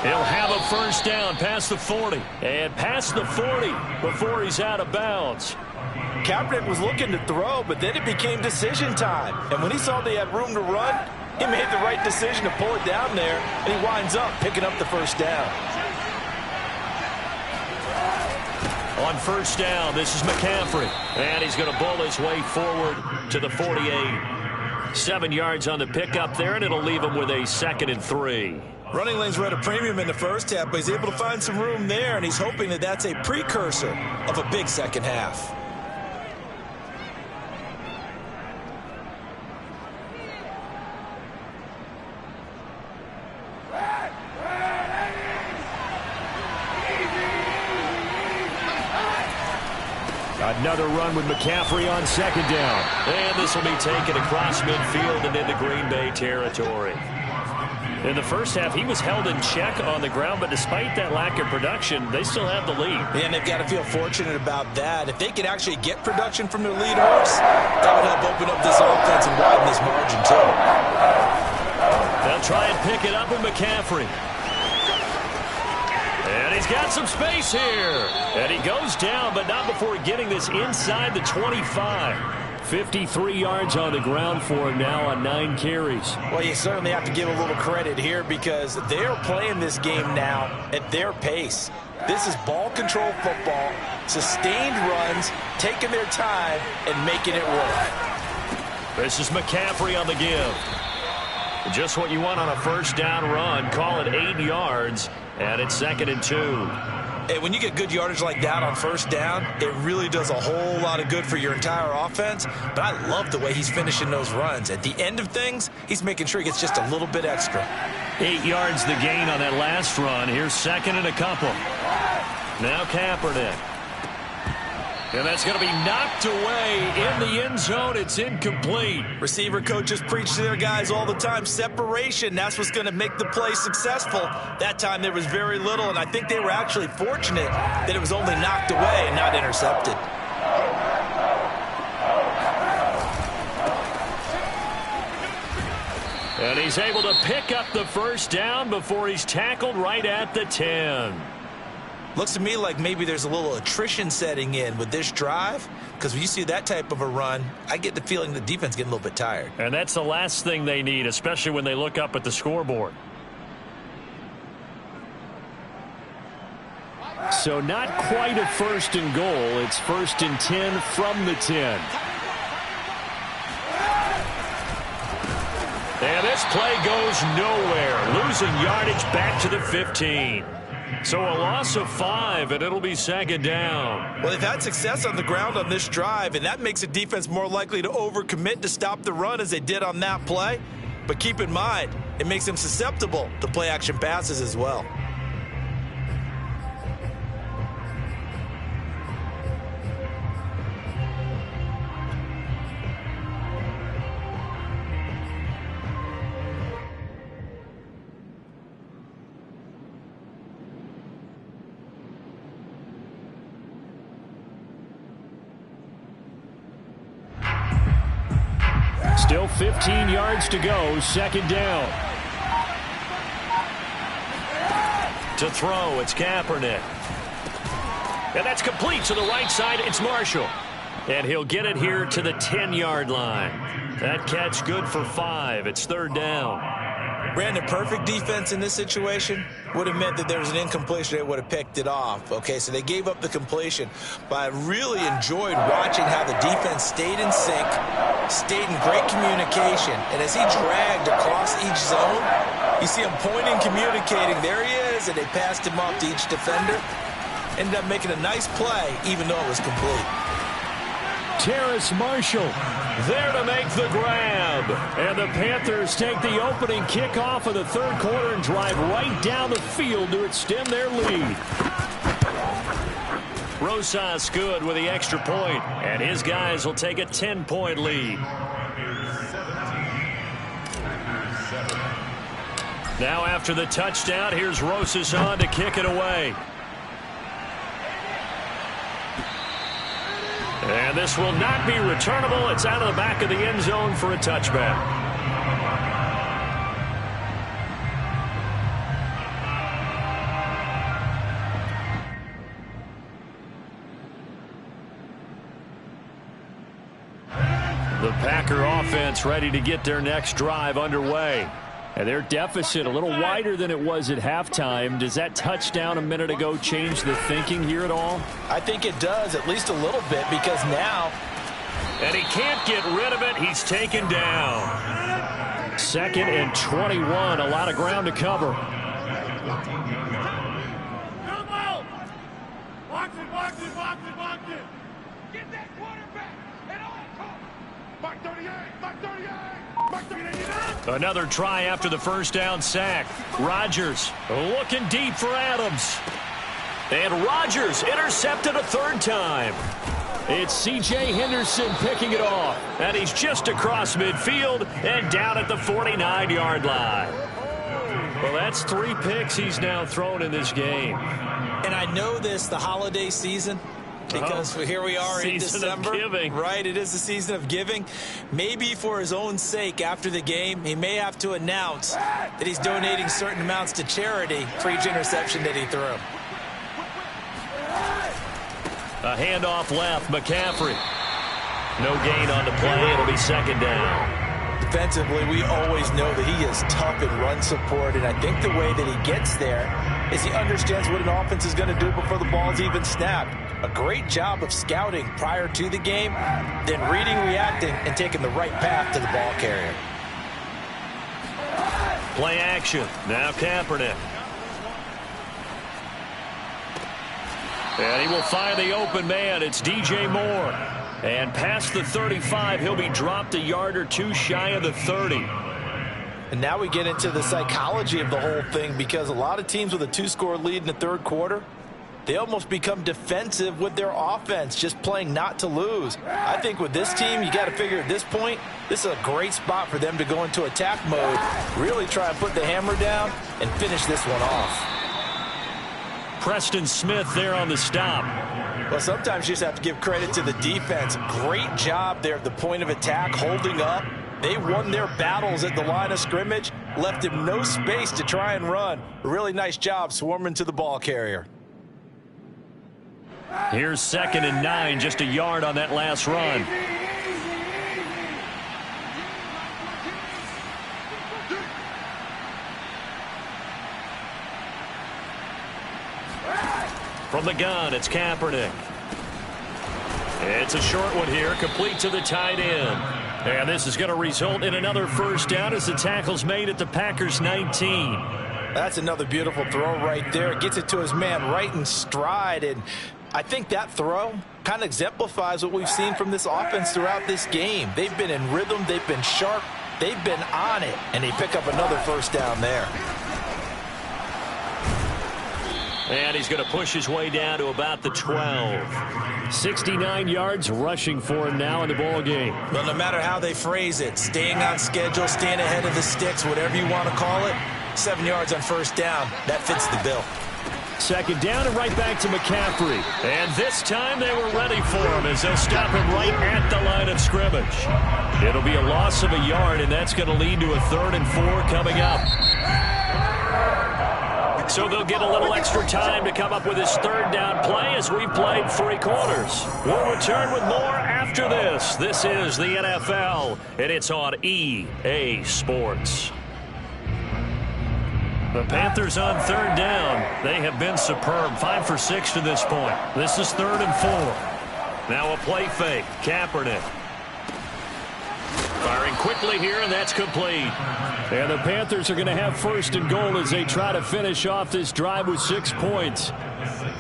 He'll have a first down past the 40. And past the 40 before he's out of bounds. Kaepernick was looking to throw, but then it became decision time. And when he saw they had room to run, he made the right decision to pull it down there, and he winds up picking up the first down. On first down, this is McCaffrey. And he's going to bull his way forward to the 48. 7 yards on the pickup there, and it'll leave him with a 2nd and 3. Running lanes were at a premium in the first half, but he's able to find some room there, and he's hoping that that's a precursor of a big second half. Another run with McCaffrey on 2nd down. And this will be taken across midfield and into Green Bay territory. In the first half, he was held in check on the ground, but despite that lack of production, they still have the lead. And they've got to feel fortunate about that. If they could actually get production from their lead horse, that would help open up this offense and widen this margin, too. They'll try and pick it up with McCaffrey. And he's got some space here. And he goes down, but not before getting this inside the 25. 53 yards on the ground for him now on 9 carries. Well, you certainly have to give a little credit here because they're playing this game now at their pace. This is ball control football, sustained runs, taking their time, and making it work. This is McCaffrey on the give. Just what you want on a first down run. Call it 8 yards, and it's 2nd and 2. Hey, when you get good yardage like that on first down, it really does a whole lot of good for your entire offense. But I love the way he's finishing those runs. At the end of things, he's making sure he gets just a little bit extra. 8 yards the gain on that last run. Here's 2nd and a couple. Now Kaepernick. And that's going to be knocked away in the end zone. It's incomplete. Receiver coaches preach to their guys all the time. Separation, that's what's going to make the play successful. That time there was very little, and I think they were actually fortunate that it was only knocked away and not intercepted. And he's able to pick up the first down before he's tackled right at the 10. Looks to me like maybe there's a little attrition setting in with this drive, because when you see that type of a run, I get the feeling the defense getting a little bit tired. And that's the last thing they need, especially when they look up at the scoreboard. So not quite a 1st and goal. It's 1st and 10 from the 10. And this play goes nowhere. Losing yardage back to the 15. So a loss of 5, and it'll be 2nd down. Well, they've had success on the ground on this drive, and that makes a defense more likely to overcommit to stop the run as they did on that play. But keep in mind, it makes them susceptible to play-action passes as well. Still 15 yards to go, 2nd down. To throw, it's Kaepernick. And that's complete to the right side. It's Marshall. And he'll get it here to the 10-yard line. That catch good for 5. It's 3rd down. Brandon, perfect defense in this situation would have meant that there was an incompletion. They would have picked it off. Okay, so they gave up the completion. But I really enjoyed watching how the defense stayed in sync, stayed in great communication. And as he dragged across each zone, you see him pointing, communicating. There he is, and they passed him off to each defender. Ended up making a nice play, even though it was complete. Terrace Marshall there to make the grab. And the Panthers take the opening kickoff of the 3rd quarter and drive right down the field to extend their lead. Rosas good with the extra point, and his guys will take a 10-point lead. Now after the touchdown, here's Rosas on to kick it away. And this will not be returnable. It's out of the back of the end zone for a touchback. Packer offense ready to get their next drive underway. And their deficit a little wider than it was at halftime. Does that touchdown a minute ago change the thinking here at all? I think it does, at least a little bit, because now... And he can't get rid of it. He's taken down. 2nd and 21. A lot of ground to cover. Get that quarterback at all costs. Mark 38, Mark 38, Mark 38. Another try after the first down sack. Rodgers looking deep for Adams. And Rodgers intercepted a 3rd time. It's C.J. Henderson picking it off. And he's just across midfield and down at the 49-yard line. Well, that's 3 picks he's now thrown in this game. And I know this, the holiday season, because here we are in December. Season of giving. Right, it is the season of giving. Maybe for his own sake after the game, he may have to announce that he's donating certain amounts to charity for each interception that he threw. A handoff left, McCaffrey. No gain on the play. It'll be 2nd down. Defensively, we always know that he is tough in run support, and I think the way that he gets there is he understands what an offense is going to do before the ball's even snapped. A great job of scouting prior to the game, then reading, reacting, and taking the right path to the ball carrier. Play action. Now Kaepernick. And he will find the open man. It's DJ Moore. And past the 35, he'll be dropped a yard or 2 shy of the 30. And now we get into the psychology of the whole thing, because a lot of teams with a 2-score lead in the 3rd quarter, they almost become defensive with their offense, just playing not to lose. I think with this team, you got to figure at this point, this is a great spot for them to go into attack mode, really try and put the hammer down and finish this one off. Preston Smith there on the stop. Well, sometimes you just have to give credit to the defense. Great job there at the point of attack, holding up. They won their battles at the line of scrimmage, left him no space to try and run. A really nice job swarming to the ball carrier. Here's 2nd and 9, just a yard on that last run. From the gun, it's Kaepernick. It's a short one here, complete to the tight end. And this is going to result in another 1st down as the tackle's made at the Packers' 19. That's another beautiful throw right there. It gets it to his man right in stride. And I think that throw kind of exemplifies what we've seen from this offense throughout this game. They've been in rhythm. They've been sharp. They've been on it. And they pick up another 1st down there. And he's going to push his way down to about the 12. 69 yards rushing for him now in the ball game. Well, no matter how they phrase it, staying on schedule, staying ahead of the sticks, whatever you want to call it, 7 yards on 1st down. That fits the bill. 2nd down and right back to McCaffrey. And this time they were ready for him as they'll stop him right at the line of scrimmage. It'll be a loss of a yard, and that's going to lead to a 3rd and 4 coming up. So they'll get a little extra time to come up with his 3rd down play as we've played 3 quarters. We'll return with more after this. This is the NFL, and it's on EA Sports. The Panthers on 3rd down. They have been superb. 5 for 6 to this point. This is 3rd and 4. Now a play fake. Kaepernick. Firing quickly here, and that's complete. And the Panthers are going to have 1st and goal as they try to finish off this drive with 6 points.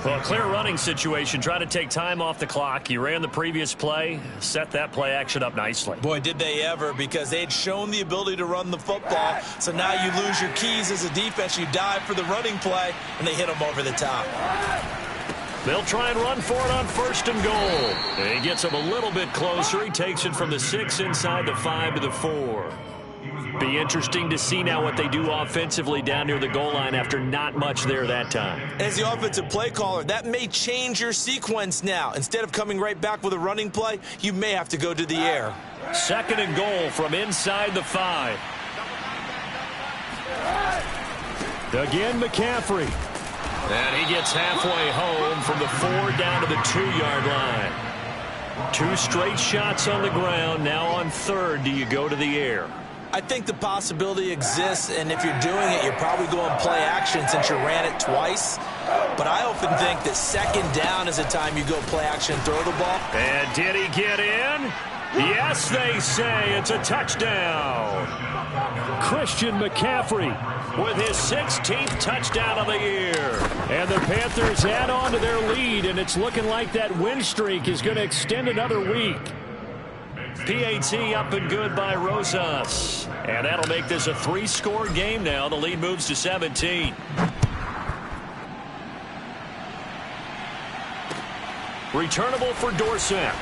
Well, a clear running situation. Try to take time off the clock. You ran the previous play, set that play action up nicely. Boy, did they ever, because they'd shown the ability to run the football. So now you lose your keys as a defense. You dive for the running play, and they hit them over the top. They'll try and run for it on 1st and goal. And he gets him a little bit closer. He takes it from the 6 inside the 5 to the 4. Be interesting to see now what they do offensively down near the goal line after not much there that time. As the offensive play caller, that may change your sequence now. Instead of coming right back with a running play, you may have to go to the air. 2nd and goal from inside the 5. Again, McCaffrey. And he gets halfway home from the 4 down to the 2-yard line. 2 straight shots on the ground. Now on third, do you go to the air? I think the possibility exists, and if you're doing it, you're probably going play action since you ran it twice. But I often think that second down is the time you go play action, throw the ball. And did he get in? Yes, they say it's a touchdown. Christian McCaffrey with his 16th touchdown of the year. And the Panthers add on to their lead, and it's looking like that win streak is going to extend another week. PAT up and good by Rosas. And that'll make this a 3-score game now. The lead moves to 17. Returnable for Dorsett.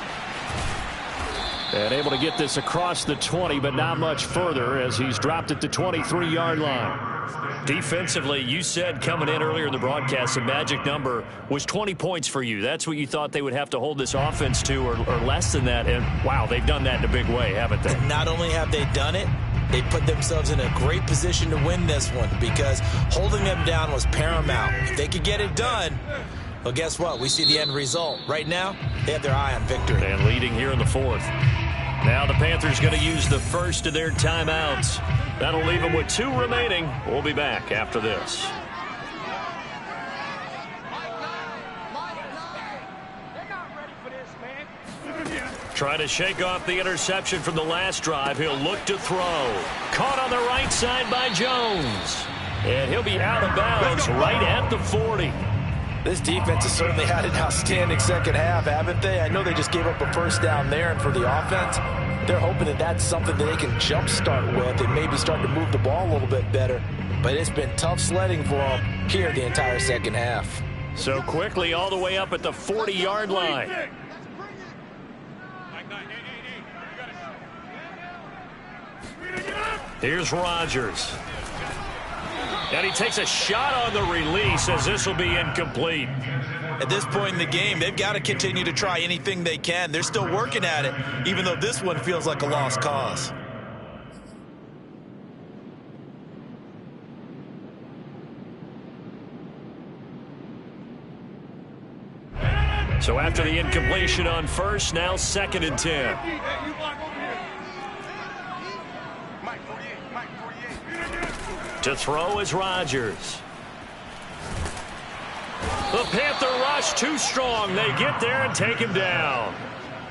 And able to get this across the 20, but not much further as he's dropped it to 23-yard line. Defensively, you said coming in earlier in the broadcast, the magic number was 20 points for you. That's what you thought they would have to hold this offense to, or less than that. And, wow, they've done that in a big way, haven't they? Not only have they done it, they put themselves in a great position to win this one because holding them down was paramount. If they could get it done, well, guess what? We see the end result. Right now, they have their eye on victory. And leading here in the 4th. Now the Panthers going to use the first of their timeouts. That'll leave them with 2 remaining. We'll be back after this. Trying to shake off the interception from the last drive. He'll look to throw. Caught on the right side by Jones. And he'll be out of bounds right at the 40. This defense has certainly had an outstanding second half, haven't they? I know they just gave up a first down there, and for the offense, they're hoping that that's something that they can jumpstart with and maybe start to move the ball a little bit better. But it's been tough sledding for them here the entire second half. So quickly all the way up at the 40-yard line. Here's Rodgers. And he takes a shot on the release as this will be incomplete. At this point in the game, they've got to continue to try anything they can. They're still working at it, even though this one feels like a lost cause. So after the incompletion on first, now 2nd and 10. To throw is Rodgers. The Panther rush too strong. They get there and take him down.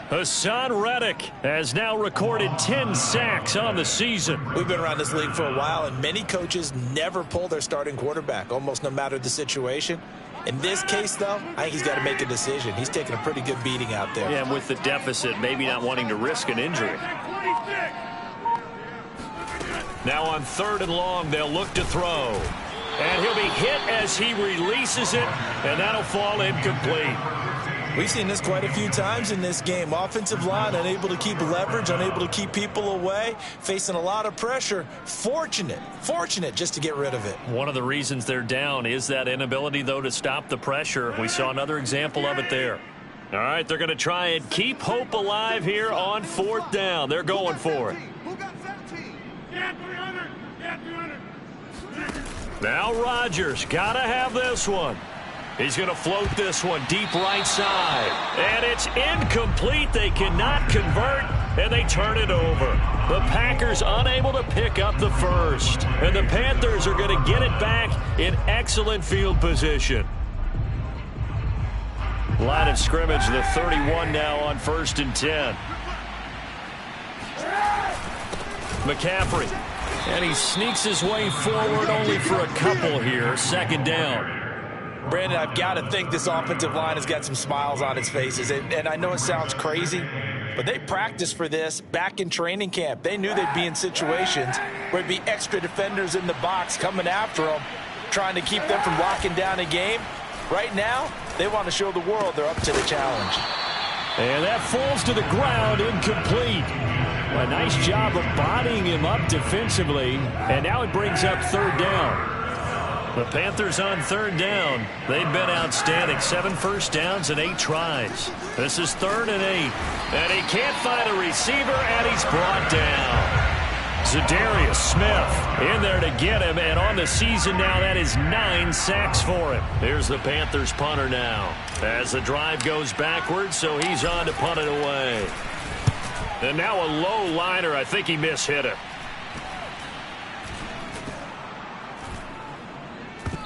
Hassan Reddick has now recorded 10 sacks on the season. We've been around this league for a while, and many coaches never pull their starting quarterback, almost no matter the situation. In this case, though, I think he's got to make a decision. He's taking a pretty good beating out there. Yeah, and with the deficit, maybe not wanting to risk an injury. Now on 3rd and long, they'll look to throw. And he'll be hit as he releases it, and that'll fall incomplete. We've seen this quite a few times in this game. Offensive line unable to keep leverage, unable to keep people away, facing a lot of pressure. Fortunate just to get rid of it. One of the reasons they're down is that inability, though, to stop the pressure. We saw another example of it there. All right, they're going to try and keep hope alive here on 4th down. They're going for it. Now Rodgers got to have this one. He's going to float this one deep right side. And it's incomplete. They cannot convert, and they turn it over. The Packers unable to pick up the first. And the Panthers are going to get it back in excellent field position. Line of scrimmage, the 31 now on 1st and 10. McCaffrey. And he sneaks his way forward only for a couple here. 2nd down. Brandon, I've got to think this offensive line has got some smiles on its faces. And I know it sounds crazy, but they practiced for this back in training camp. They knew they'd be in situations where there'd be extra defenders in the box coming after them, trying to keep them from locking down a game. Right now, they want to show the world they're up to the challenge. And that falls to the ground, incomplete. A nice job of bodying him up defensively. And now it brings up 3rd down. The Panthers on 3rd down. They've been outstanding. 7 first downs and 8 tries. This is 3rd and 8. And he can't find a receiver, and he's brought down. Zadarius Smith in there to get him, and on the season now, that is 9 sacks for him. Here's the Panthers punter now as the drive goes backwards, so he's on to punt it away. And now a low liner. I think he mishit it.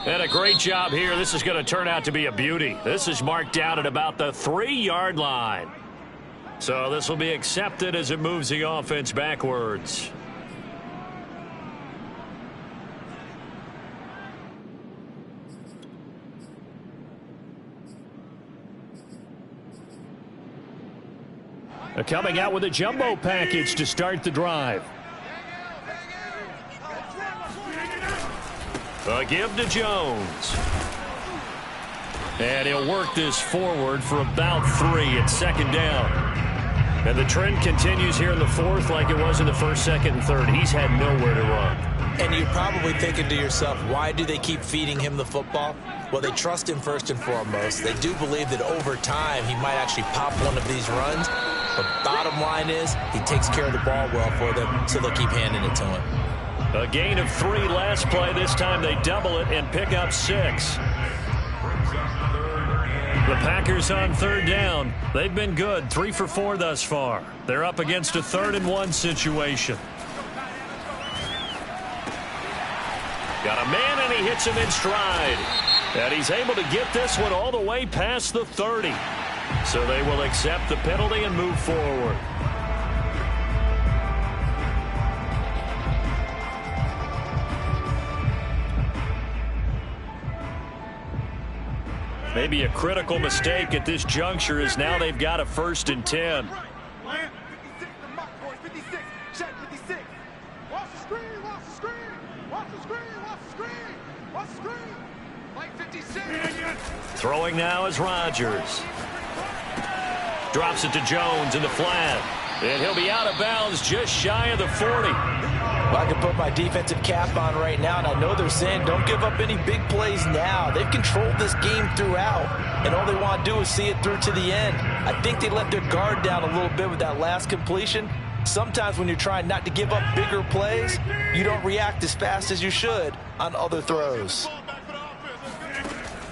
And a great job here. This is going to turn out to be a beauty. This is marked out at about the 3-yard line. So this will be accepted as it moves the offense backwards. Coming out with a jumbo package to start the drive. A give to Jones. And he'll work this forward for about 3 at second down. And the trend continues here in the fourth like it was in the first, second, and third. He's had nowhere to run. And you're probably thinking to yourself, why do they keep feeding him the football? Well, they trust him first and foremost. They do believe that over time he might actually pop one of these runs. But bottom line is he takes care of the ball well for them, so they'll keep handing it to him. A gain of 3 last play. This time they double it and pick up 6. The Packers on third down. They've been good. 3 for 4 thus far. They're up against a 3rd-and-1 situation. Got a man, and he hits him in stride. And he's able to get this one all the way past the 30. So they will accept the penalty and move forward. Maybe a critical mistake at this juncture is now they've got a 1st and 10. Throwing now is Rodgers. Drops it to Jones in the flat. And he'll be out of bounds just shy of the 40. Well, I can put my defensive cap on right now, and I know they're saying don't give up any big plays now. They've controlled this game throughout, and all they want to do is see it through to the end. I think they let their guard down a little bit with that last completion. Sometimes when you're trying not to give up bigger plays, you don't react as fast as you should on other throws.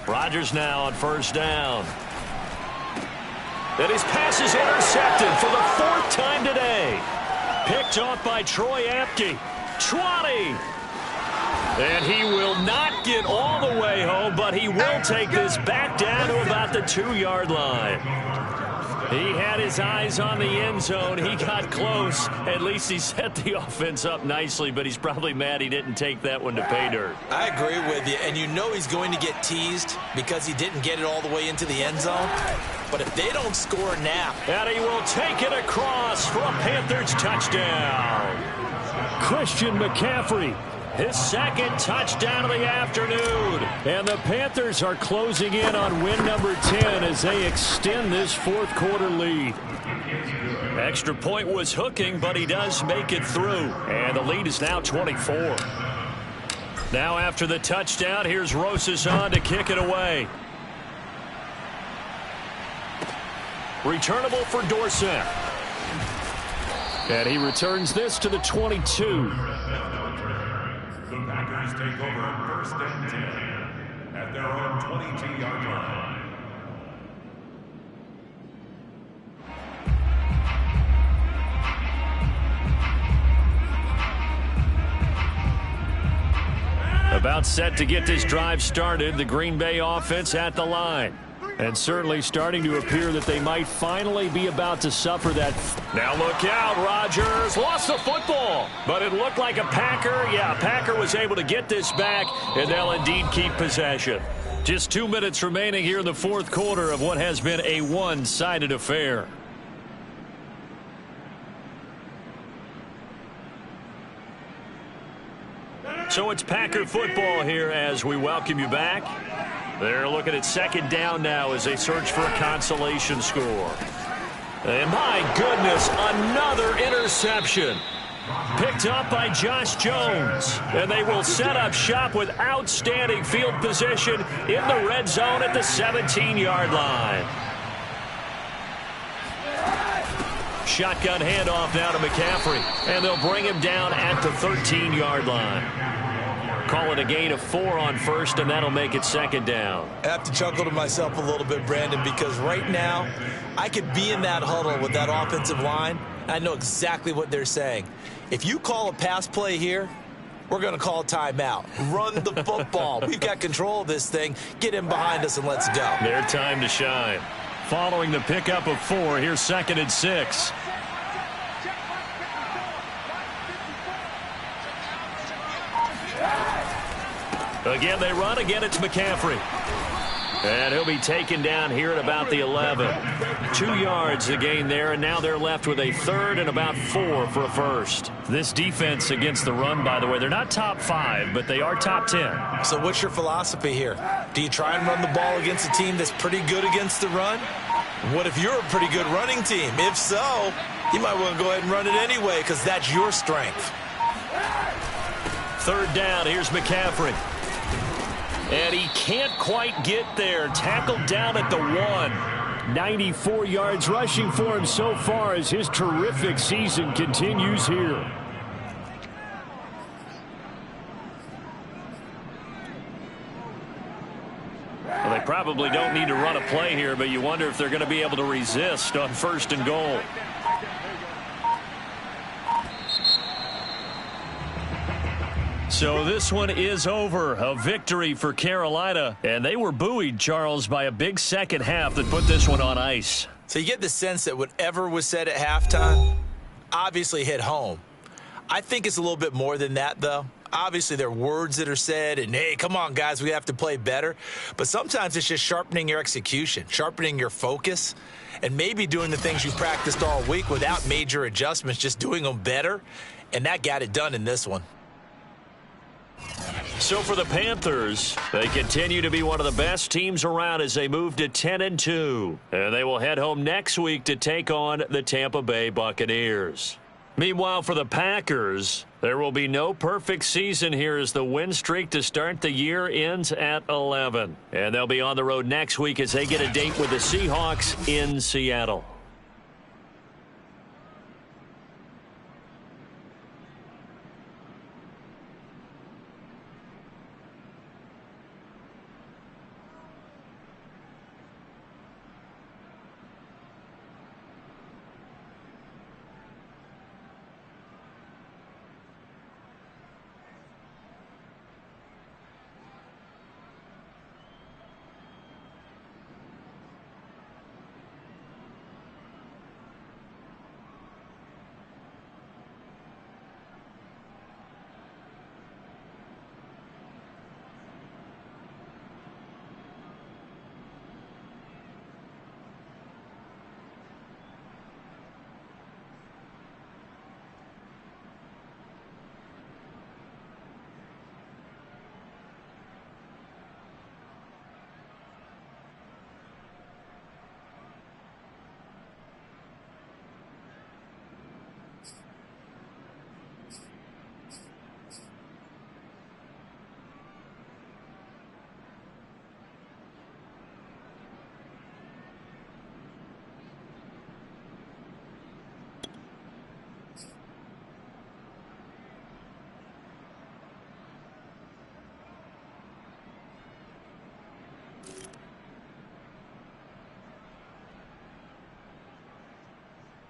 Rodgers now on 1st down. And his pass is intercepted for the 4th time today. Picked off by Troy Apke. 20. And he will not get all the way home, but he will take this back down to about the 2-yard line. He had his eyes on the end zone. He got close. At least he set the offense up nicely, but he's probably mad he didn't take that one to pay dirt. I agree with you, and you know he's going to get teased because he didn't get it all the way into the end zone. But if they don't score now... And he will take it across for a Panthers touchdown. Christian McCaffrey, his 2nd touchdown of the afternoon. And the Panthers are closing in on win number 10 as they extend this 4th quarter lead. Extra point was hooking, but he does make it through. And the lead is now 24. Now after the touchdown, here's Rosas on to kick it away. Returnable for Dorsett. And he returns this to the 22. The Packers take over 1st and 10 at their own 22-yard line. About set to get this drive started, the Green Bay offense at the line. And certainly starting to appear that they might finally be about to suffer that. Now look out, Rodgers lost the football, but it looked like a Packer. Yeah, a Packer was able to get this back, and they'll indeed keep possession. Just 2 minutes remaining here in the 4th quarter of what has been a one-sided affair. So it's Packer football here as we welcome you back. They're looking at 2nd down now as they search for a consolation score. And my goodness, another interception. Picked up by Josh Jones. And they will set up shop with outstanding field position in the red zone at the 17-yard line. shotgun handoff now to McCaffrey. And they'll bring him down at the 13-yard line. Call it a gain of 4 on first, and that'll make it second down. I have to chuckle to myself a little bit, Brandon, because right now I could be in that huddle with that offensive line. I know exactly what they're saying. If you call a pass play here, we're going to call a timeout. Run the football. We've got control of this thing. Get in behind us and let's go. Their time to shine. Following the pickup of 4, here's 2nd and 6. Again, they run. Again, it's McCaffrey. And he'll be taken down here at about the 11. 2 yards the gain there, and now they're left with a 3rd and about 4 for a first. This defense against the run, by the way, they're not top 5, but they are top 10. So what's your philosophy here? Do you try and run the ball against a team that's pretty good against the run? What if you're a pretty good running team? If so, you might want to go ahead and run it anyway because that's your strength. 3rd down. Here's McCaffrey. And he can't quite get there. Tackled down at the 1. 94 yards rushing for him so far as his terrific season continues here. Well, they probably don't need to run a play here, but you wonder if they're going to be able to resist on 1st and goal. So this one is over. A victory for Carolina. And they were buoyed, Charles, by a big second half that put this one on ice. So you get the sense that whatever was said at halftime obviously hit home. I think it's a little bit more than that, though. Obviously, there are words that are said, and, hey, come on, guys, we have to play better. But sometimes it's just sharpening your execution, sharpening your focus, and maybe doing the things you practiced all week without major adjustments, just doing them better. And that got it done in this one. So for the Panthers, they continue to be one of the best teams around as they move to 10-2. And they will head home next week to take on the Tampa Bay Buccaneers. Meanwhile, for the Packers, there will be no perfect season here as the win streak to start the year ends at 11. And they'll be on the road next week as they get a date with the Seahawks in Seattle.